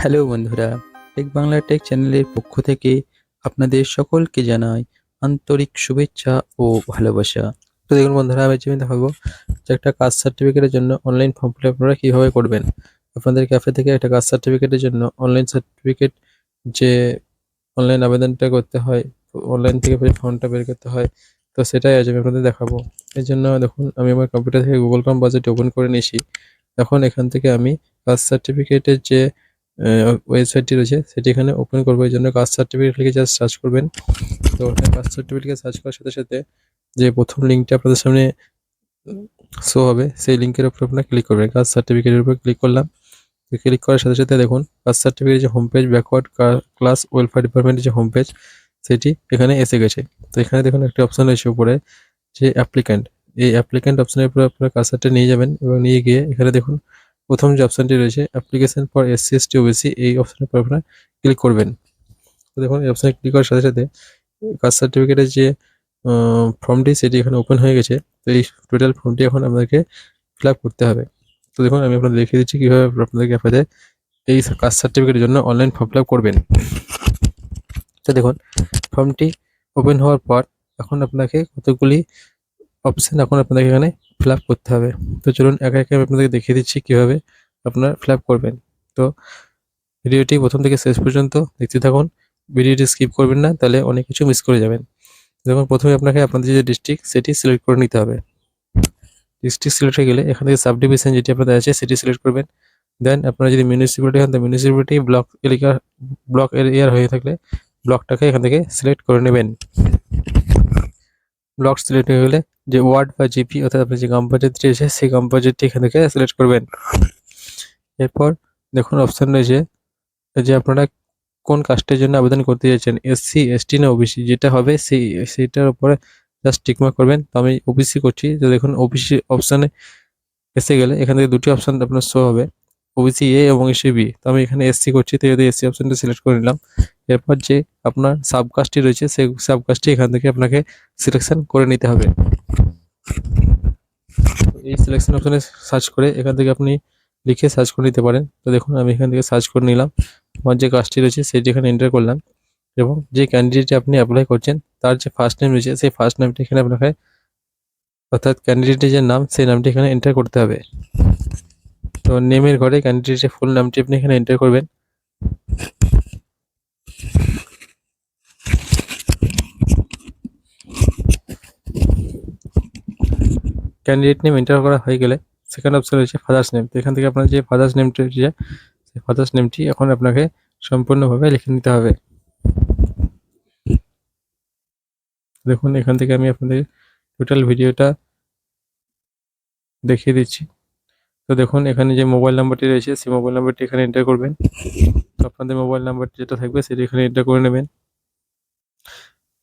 Hello বন্ধুরা, take Bangla take চ্যানেলের পক্ষ থেকে আপনাদের সকলকে জানাই আন্তরিক শুভেচ্ছা ও ভালোবাসা। তো দেখুন বন্ধুরা, আমি যেমন দেখাবো যে একটা কাস্ট সার্টিফিকেটের জন্য অনলাইন ফর্ম ফিল আপ আপনারা কীভাবে করবেন। আপনাদের ক্যাফে থেকে একটা কাস্ট সার্টিফিকেটের জন্য অনলাইন সার্টিফিকেট যে অনলাইন আবেদনটা করতে হয়, অনলাইন থেকে ফর্মটা বের করতে হয়, তো সেটাই আজ আমি আপনাদের দেখাবো। এর জন্য দেখুন, আমি আমার কম্পিউটার থেকে গুগল ক্রোম ব্রাউজারটি ওপেন করে নিয়েছি। এখন এখান থেকে আমি কাস্ট সার্টিফিকেটের যে ওয়েবসাইটটি রয়েছে সেটি এখানে ওপেন করবো। এই জন্য কাস্ট সার্টিফিকেট লিখে জাস্ট সার্চ করবেন। তো ওখানে কাস্ট সার্টিফিকেটকে সার্চ করার সাথে সাথে যে প্রথম লিঙ্কটা আপনাদের সামনে শো হবে, সেই লিঙ্কের উপর আপনারা ক্লিক করবেন। কাস্ট সার্টিফিকেটের উপর ক্লিক করলাম। ক্লিক করার সাথে সাথে দেখুন কাস্ট সার্টিফিকেটের যে home page, backward class welfare ডিপার্টমেন্টের যে হোম পেজ, সেটি এখানে এসে গেছে। তো এখানে দেখুন একটা অপশন রয়েছে উপরে, যে অ্যাপ্লিক্যান্ট। এই অ্যাপ্লিক্যান্ট অপশনের উপর আপনার কার্সারটা নিয়ে যাবেন এবং নিয়ে গিয়ে এখানে দেখুন প্রথম যে অপশনটি রয়েছে application for SC ST OBC, এই অপশনের উপর আপনারা ক্লিক করবেন। তো দেখুন এই অপশনে ক্লিক করার সাথে সাথে কাস্ট সার্টিফিকেটের যে ফর্মটি সেটি এখানে ওপেন হয়ে গেছে। তো এই টোটাল ফর্মটি এখন আপনাদেরকে ফিল আপ করতে হবে। তো দেখুন আমি আপনাদের দেখিয়ে দিচ্ছি কীভাবে আপনাদেরকে আপনাদের এই কাস্ট সার্টিফিকেটের জন্য অনলাইন ফর্ম ফিল আপ করবেন। তো দেখুন ফর্মটি ওপেন হওয়ার পর এখন আপনাকে কতগুলি অপশন এখন আপনাদেরকে এখানে ফিল আপ করতে হবে। তো চলুন একে একে আমি আপনাদেরকে দেখিয়ে দিচ্ছি কীভাবে আপনারা ফিল আপ করবেন। তো ভিডিওটি প্রথম থেকে শেষ পর্যন্ত দেখতে থাকুন, ভিডিওটি স্কিপ করবেন না, তাহলে অনেক কিছু মিস করে যাবেন। যেমন প্রথমে আপনাকে আপনাদের যে ডিস্ট্রিক্ট সেটি সিলেক্ট করে নিতে হবে। ডিস্ট্রিক্ট সিলেক্ট হয়ে গেলে এখান থেকে সাব ডিভিশন যেটি আপনাদের আছে সেটি সিলেক্ট করবেন। দেন আপনারা যদি মিউনিসিপ্যালিটি হন, তো মিউনিসিপ্যালিটি ব্লক এরিয়ার হয়ে থাকলে ব্লকটাকে এখান থেকে সিলেক্ট করে নেবেন। ব্লক সিলেক্ট হয়ে গেলে যে ওয়ার্ড বা জিপি অর্থাৎ আপনার যে গ্রাম পঞ্চায়েতটি আছে সেই গ্রাম পঞ্চায়েতটি এখান থেকে সিলেক্ট করবেন। এরপর দেখুন অপশান রয়েছে যে আপনারা কোন কাস্টের জন্য আবেদন করতে চাইছেন, এসসি এসটি না ওবিসি, যেটা হবে সেইটার উপরে জাস্ট টিকমার্ক করবেন। তো আমি ওবিসি করছি। তো দেখুন ওবিসি অপশানে এসে গেলে এখান থেকে দুটি অপশান আপনার শো হবে, ওবিসি এ এবং এসসি বি। তো আমি এখানে এসসি করছি, তো যদি এসসি অপশানটা সিলেক্ট করে নিলাম। এরপর যে আপনার সাবকাস্টটি রয়েছে সেই সাবকাস্টটি এখান থেকে আপনাকে সিলেকশন করে নিতে হবে। এই সিলেকশন অপশানে সার্চ করে এখান থেকে আপনি লিখে সার্চ করে নিতে পারেন। তো দেখুন আমি এখান থেকে সার্চ করে নিলাম, আমার যে কাজটি রয়েছে সেটি এখানে এন্টার করলাম এবং যে ক্যান্ডিডেটটি আপনি অ্যাপ্লাই করছেন তার যে ফার্স্ট নেম রয়েছে সেই ফার্স্ট নেমটি এখানে আপনাকে, অর্থাৎ ক্যান্ডিডেটের যে নাম সেই নামটি এখানে এন্টার করতে হবে। তো নেমের ঘরে ক্যান্ডিডেটের ফুল নামটি আপনি এখানে এন্টার করবেন। ক্যান্ডিডেট নেম এন্টার করা হয়ে গেলে সেকেন্ড অপশন রয়েছে ফাদার্স নেম। তো এখান থেকে আপনার যে ফাদার্স নেমটি রয়েছে সেই ফাদার্স নেমটি এখন আপনাকে সম্পূর্ণভাবে লিখে নিতে হবে। দেখুন এখান থেকে আমি আপনাদের টোটাল ভিডিওটা দেখিয়ে দিচ্ছি। তো দেখুন এখানে যে মোবাইল নাম্বারটি রয়েছে সেই মোবাইল নাম্বারটি এখানে এন্টার করবেন। তো আপনাদের মোবাইল নাম্বারটি যেটা থাকবে সেটি এখানে এন্টার করে নেবেন।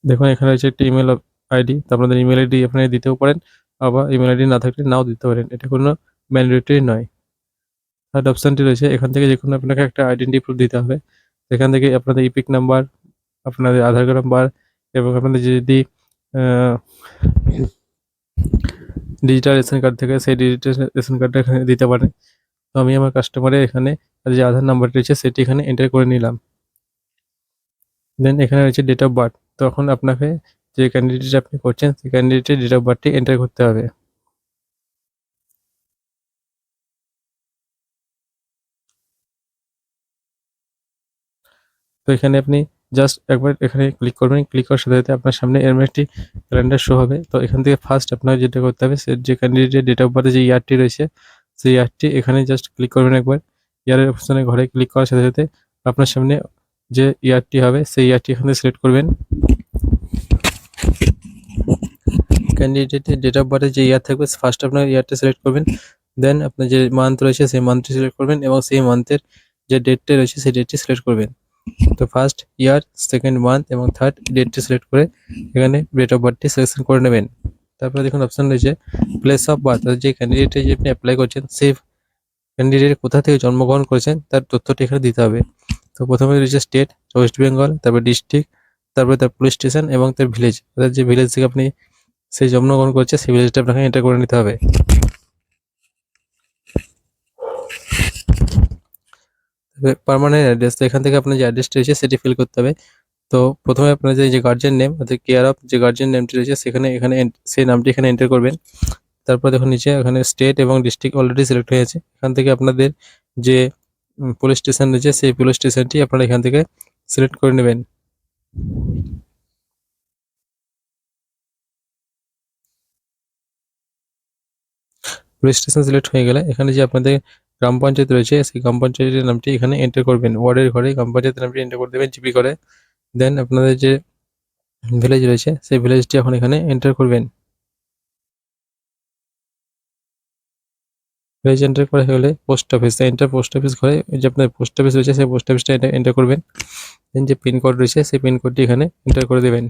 দেখুন এখানে রয়েছে একটি ইমেল আইডি। তো আপনাদের ইমেল আইডি আপনারা দিতেও পারেন, আবার ইমেল আইডি না থাকলে নাও দিতে পারেন, এটা কোনো ম্যান্ডেটরি নয়। থার্ড অপশানটি রয়েছে, এখান থেকে যে কোনো আপনাকে একটা আইডেন্টি প্রুফ দিতে হবে। এখান থেকে আপনাদের ইপিক নাম্বার, আপনাদের আধার কার্ড নাম্বার এবং আপনাদের যদি ডিজিটাল রেশন কার্ড থেকে সেই ডিজিটাল রেশন কার্ডটা এখানে দিতে পারেন। তো আমি আমার কাস্টমারের এখানে যে আধার নাম্বারটি রয়েছে সেটি এখানে এন্টার করে নিলাম। দেন এখানে রয়েছে ডেট অফ বার্থ। তখন আপনাকে যে ক্যান্ডিডেট আপনি করছেন সেই ক্যান্ডিডেটের ডেট অফ বার্থটি এন্টার করতে হবে। তো এখানে আপনি জাস্ট একবার এখানে ক্লিক করবেন। ক্লিক করার সাথে সাথে আপনার সামনে এরকম একটি ক্যালেন্ডার শো হবে। তো এখান থেকে ফার্স্ট আপনাকে যেটা করতে হবে, সে যে ক্যান্ডিডেটের ডেট অফ বার্থে যে ইয়ারটি রয়েছে সেই ইয়ারটি এখানে জাস্ট ক্লিক করবেন একবার। ইয়ারের অপশানে ঘরে ক্লিক করার সাথে সাথে আপনার সামনে যে ইয়ারটি হবে সেই ইয়ারটি এখানে সিলেক্ট করবেন। ক্যান্ডিডেটের ডেট অফ বার্থে যে ইয়ার থাকবে ফার্স্ট আপনার ইয়ারটা সিলেক্ট করবেন। দেন আপনার যে মান্থ রয়েছে সেই মান্থটি সিলেক্ট করবেন এবং সেই মান্থের যে ডেটটা রয়েছে সেই ডেটটি সিলেক্ট করবেন। তো ফার্স্ট ইয়ার, সেকেন্ড মান্থ এবং থার্ড ডেটটি সিলেক্ট করে এখানে ডেট অফ বার্থটি সিলেকশন করে নেবেন। তারপরে দেখুন অপশান রয়েছে প্লেস অফ বার্থ, যে ক্যান্ডিডেটে যে আপনি অ্যাপ্লাই করছেন সেই ক্যান্ডিডেট কোথা থেকে জন্মগ্রহণ করেছেন তার তথ্যটি এখানে দিতে হবে। তো প্রথমে রয়েছে স্টেট, ওয়েস্ট বেঙ্গল, তারপরে ডিস্ট্রিক্ট, তারপরে তার পুলিশ স্টেশন এবং তার ভিলেজ, অর্থাৎ যে ভিলেজ থেকে আপনি সেই জন্মগ্রহণ করছে সেই ভিলেজটা আপনাকে এন্টার করে নিতে হবে। পার্মানেন্ট অ্যাড্রেস, তো এখান থেকে আপনার যে অ্যাড্রেসটা রয়েছে সেটি ফিল করতে হবে। তো প্রথমে আপনার যে গার্জিয়ান নেম অর্থাৎ কেয়ার অফ যে গার্জিয়ান নেমটি রয়েছে সেখানে সেই নামটি এখানে এন্টার করবেন। তারপর দেখুন নিচে এখানে স্টেট এবং ডিস্ট্রিক্ট অলরেডি সিলেক্ট হয়ে আছে। এখান থেকে আপনাদের যে পুলিশ স্টেশন রয়েছে সেই পুলিশ স্টেশনটি আপনারা এখান থেকে সিলেক্ট করে নেবেন। পুলিশ স্টেশন সিলেক্ট হয়ে গেলে এখানে যে আপনাদের গ্রাম পঞ্চায়েত রয়েছে সেই গ্রাম পঞ্চায়েতের নামটি এখানে এন্টার করবেন। ওয়ার্ডের ঘরে গ্রাম পঞ্চায়েতের নামটি এন্টার করে দেবেন জিপি করে। দেন আপনাদের যে ভিলেজ রয়েছে সেই ভিলেজটি এখন এখানে এন্টার করবেন। ভিলেজ এন্টার করা হয়ে গেলে post office, enter post office ঘরে যে আপনার পোস্ট অফিস রয়েছে সেই পোস্ট অফিসটা এন্টার করবেন। দেন যে পিনকোড রয়েছে সেই পিনকোডটি এখানে এন্টার করে দেবেন।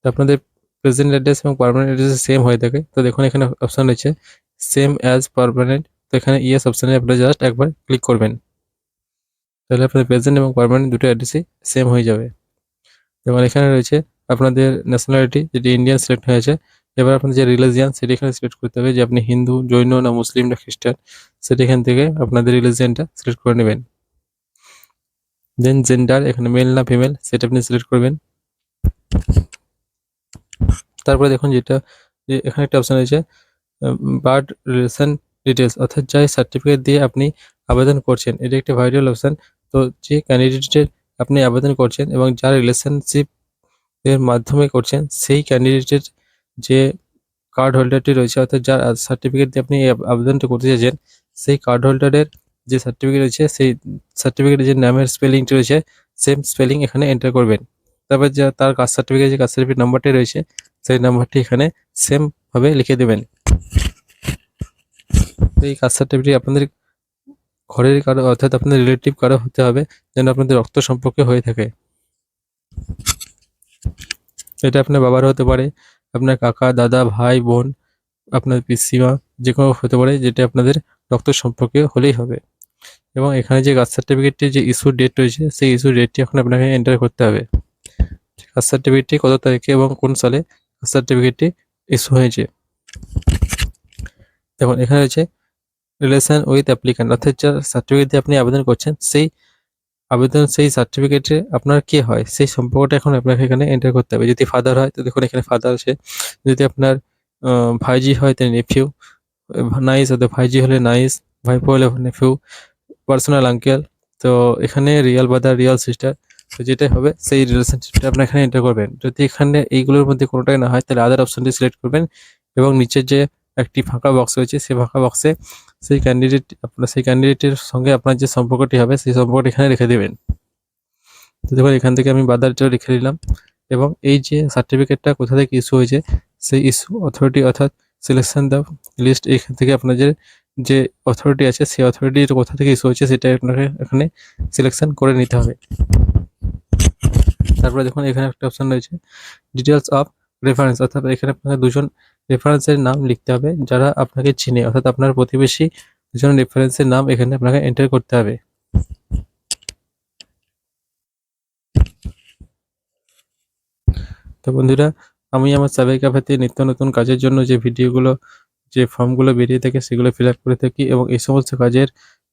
তো আপনাদের প্রেজেন্ট অ্যাড্রেস এবং পার্মানেন্ট অ্যাড্রেস সেম হয়ে থাকে। তো দেখুন এখানে অপশন রয়েছে সেম অ্যাজ পার্মানেন্ট, তো এখানে ইয়েস অপশানে আপনারা জাস্ট একবার ক্লিক করবেন, তাহলে আপনাদের প্রেজেন্ট এবং পার্মানেন্ট দুটো অ্যাড্রেসই সেম হয়ে যাবে। এবং এখানে রয়েছে আপনাদের ন্যাশনালিটি, যেটি ইন্ডিয়ান সিলেক্ট হয়েছে। এবার আপনাদের যে রিলিজিয়ান সেটি এখানে সিলেক্ট করতে হবে, যে আপনি হিন্দু, জৈন না মুসলিম না খ্রিস্টান, সেটা এখান থেকে আপনাদের রিলিজিয়ানটা সিলেক্ট করে নেবেন। দেন জেন্ডার, এখানে মেল না ফিমেল সেটা আপনি সিলেক্ট করবেন। তারপরে দেখুন যেটা যে এখানে একটা অপশন রয়েছে বার্থ রিলেশন ডিটেলস, অর্থাৎ যাই সার্টিফিকেট দিয়ে আপনি আবেদন করছেন, এটা একটা ভাইটাল অপশন। তো যে ক্যান্ডিডেটের আপনি আবেদন করছেন এবং যার রিলেশনশিপ এর মাধ্যমে করছেন সেই ক্যান্ডিডেটের যে কার্ড হোল্ডারটি রয়েছে, অর্থাৎ যার সার্টিফিকেট দিয়ে আপনি এই আবেদনটা করতে চাইছেন, সেই কার্ড হোল্ডারের যে সার্টিফিকেট রয়েছে সেই সার্টিফিকেটের যে নামের স্পেলিংটি রয়েছে সেম স্পেলিং এখানে এন্টার করবেন। তারপর যা তার কাস্ট সার্টিফিকেট যে কাস্ট সার্টিফিকেট নাম্বারটি রয়েছে সেই নাম্বারটি এখানে সেম ভাবে লিখে দেবেন। তো এই কাস্ট সার্টিফিকেট আপনাদের ঘরের কারো অর্থাৎ আপনাদের রিলেটিভ কারো হতে হবে, যেন আপনাদের রক্ত সম্পর্কে হয়ে থাকে। এটা আপনার বাবার হতে পারে, আপনার কাকা, দাদা, ভাই, বোন, আপনার পিসিমা, যে কোনো হতে পারে, যেটা আপনাদের রক্ত সম্পর্কে হলেই হবে। এবং এখানে যে কাস্ট সার্টিফিকেটটির যে ইস্যু ডেট রয়েছে সেই ইস্যু ডেটটি এখন আপনাকে এন্টার করতে হবে। কাস্ট সার্টিফিকেটটি কত তারিখে এবং কোন সালে কাস্ট সার্টিফিকেটটি ইস্যু হয়েছে। দেখুন এখানে রয়েছে রিলেশন উইথ অ্যাপ্লিক্যান্ট, অর্থাৎ যার সার্টিফিকেট দিয়ে আপনি আবেদন করছেন সেই সার্টিফিকেটে আপনার কে হয় সেই সম্পর্কটা এখন আপনাকে এখানে এন্টার করতে হবে। যদি ফাদার হয় তো দেখুন এখানে ফাদার আছে, যদি আপনার ভাইজি হয় তাহলে নেফিউ, নাইস হতে ভাইজি হলে নাইস, ভাইপো হলে নেফিউ, পার্সোনাল আঙ্কেল। তো এখানে রিয়াল ব্রাদার, রিয়াল সিস্টার, তো যেটাই হবে সেই রিলেশনশিপটা আপনার এখানে এন্টার করবেন। যদি এখানে এইগুলোর মধ্যে কোনোটাই না হয় তাহলে আদার অপশনটি সিলেক্ট করবেন এবং নিচের যে একটি ফাঁকা বক্স রয়েছে সেই ফাঁকা বক্সে সেই ক্যান্ডিডেটের সঙ্গে আপনার যে সম্পর্কটি হবে সেই সম্পর্কটি এখানে রেখে দেবেন। তো দেখুন এখান থেকে আমি বাদারটা লিখে নিলাম এবং এই যে সার্টিফিকেটটা কোথা থেকে ইস্যু হয়েছে সেই ইস্যু অথরিটি অর্থাৎ সিলেকশন দ্য লিস্ট, এখান থেকে আপনাদের যে অথরিটি আছে সেই অথরিটির কোথা থেকে ইস্যু হয়েছে সেটা আপনাকে এখানে সিলেকশন করে নিতে হবে। তারপরে দেখুন এখানে একটা অপশন রয়েছে ডিটেলস অফ রেফারেন্স, অর্থাৎ এখানে আপনাকে দুজন রেফারেন্সের নাম লিখতে হবে যারা আপনাকে চিনে, অর্থাৎ আপনার প্রতিবেশী দুজন রেফারেন্সের নাম এখানে আপনাকে এন্টার করতে হবে। তো বন্ধুরা, আমি আমার সাবাই ক্যাফেতে নিত্য নতুন কাজের জন্য যে ভিডিওগুলো যে ফর্মগুলো বেরিয়ে থাকে সেগুলো ফিল আপ করে থাকি, এবং এই সমস্ত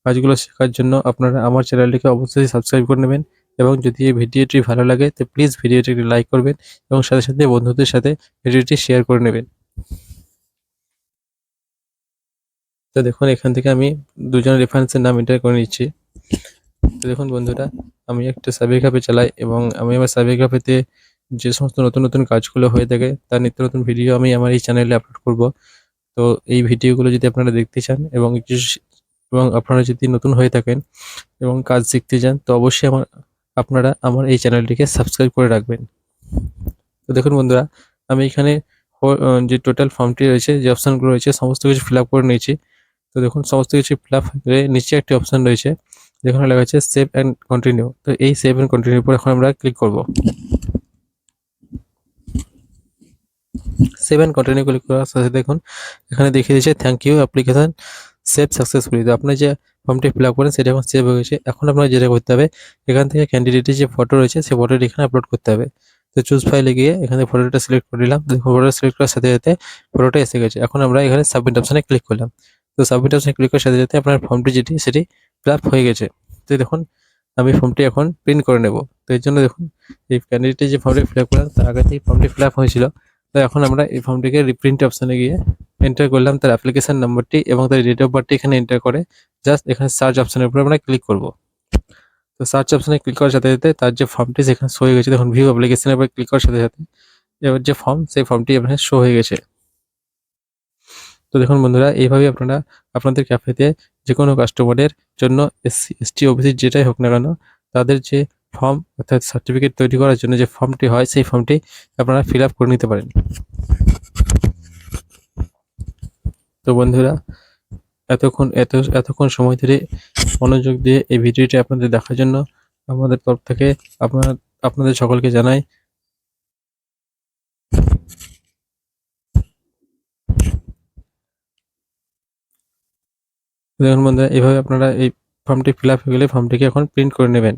কাজগুলো শেখার জন্য আপনারা আমার চ্যানেলটিকে অবশ্যই সাবস্ক্রাইব করে নেবেন। এবং যদি এই ভিডিওটি ভালো লাগে তো প্লিজ ভিডিওটিকে লাইক করবেন এবং সাথে সাথে বন্ধুদের সাথে ভিডিওটি শেয়ার করে নেবেন। তো দেখুন এখান থেকে আমি দুজন রেফারেন্সের নাম এন্টার করে নিচ্ছি। তো দেখুন বন্ধুরা, আমি একটা সার্ভে ক্যাফে চালাই এবং আমি আমার সার্ভে ক্যাফেতে যে সমস্ত নতুন নতুন কাজগুলো হয়ে থাকে তার নিত্য নতুন ভিডিও আমি আমার এই চ্যানেলে আপলোড করব। তো এই ভিডিওগুলো যদি আপনারা দেখতে চান এবং এবং আপনারা যদি নতুন হয়ে থাকেন এবং কাজ শিখতে চান তো অবশ্যই আপনারা আমার এই চ্যানেলটিকে সাবস্ক্রাইব করে রাখবেন। তো দেখুন বন্ধুরা, আমি এখানে যে টোটাল ফর্মটি রয়েছে, যে অপশানগুলো রয়েছে সমস্ত কিছু ফিল আপ করে নিয়েছি। তো দেখুন সমস্ত কিছু ফিল আপ হয়ে নিচে একটি অপশান রয়েছে যেখানে লেখা আছে সেভ অ্যান্ড কন্টিনিউ। তো এই সেভ অ্যান্ড কন্টিনিউর উপর এখন আমরা ক্লিক করব। সেভ অ্যান্ড কন্টিনিউ ক্লিক করার সাথে দেখুন এখানে দেখিয়ে দিয়েছে thank you application save successfully. তো আপনি যে ফর্মটি ফিল আপ করেন সেটা এখন সেভ হয়ে গেছে। এখন আপনার যেটা করতে হবে এখান থেকে ক্যান্ডিডেটের যে ফটো রয়েছে সেই ফটোটি এখানে আপলোড করতে হবে। তো চুজ ফাইলে গিয়ে এখানে ফটোটা সিলেক্ট করে নিলাম, ফটোটা সিলেক্ট করার সাথে সাথে ফটোটা এসে গেছে। এখন আমরা এখানে সাবমিট অপশানে ক্লিক করলাম। তো সাবমিট অপশানে ক্লিক করার সাথে সাথে আপনার ফর্মটি সেটি ফিল আপ হয়ে গেছে। তো দেখুন আমি ফর্মটি এখন প্রিন্ট করে নেব। তো এর জন্য দেখুন এই ক্যান্ডিডেটের যে ফর্মটি ফিল আপ করার তার আগে থেকে ফর্মটি ফিল আপ হয়েছিল। তো এখন আমরা এই ফর্মটিকে রিপ্রিন্ট অপশানে গিয়ে এন্টার করলাম তার অ্যাপ্লিকেশন নাম্বারটি এবং তার ডেট অফ বার্থটি এখানে এন্টার করে জাস্ট এখানে সার্চ অপশানের উপর আমরা ক্লিক করব। তো সার্চ অপশানে ক্লিক করার সাথে সাথে তার যে ফর্মটি সেখানে শো হয়ে গেছে, দেখুন ভিউ অ্যাপ্লিকেশনের উপর ক্লিক করার সাথে সাথে এবার যে ফর্ম সেই ফর্মটি এখানে শো হয়ে গেছে। তো দেখুন বন্ধুরা, এইভাবে আপনারা আপনাদের ক্যাফেতে যে কোনো কাস্টমারের জন্য এসসি এসটি ওবিসি যেটাই হোক না কেন তাদের যে ফর্ম অর্থাৎ সার্টিফিকেট তৈরি করার জন্য যে ফর্মটি হয় সেই ফর্মটি আপনারা ফিল আপ করে নিতে পারেন। তো বন্ধুরা, এতক্ষণ সময় ধরে মনোযোগ দিয়ে এই ভিডিওটি আপনাদের দেখার জন্য আমাদের তরফ থেকে আপনাদের সকলকে জানাই দেখুন বন্ধুরা, এভাবে আপনারা এই ফর্মটি ফিল আপ হয়ে গেলে ফর্মটিকে এখন প্রিন্ট করে নেবেন।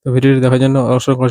তো ভিডিওটি দেখার জন্য অসংখ্য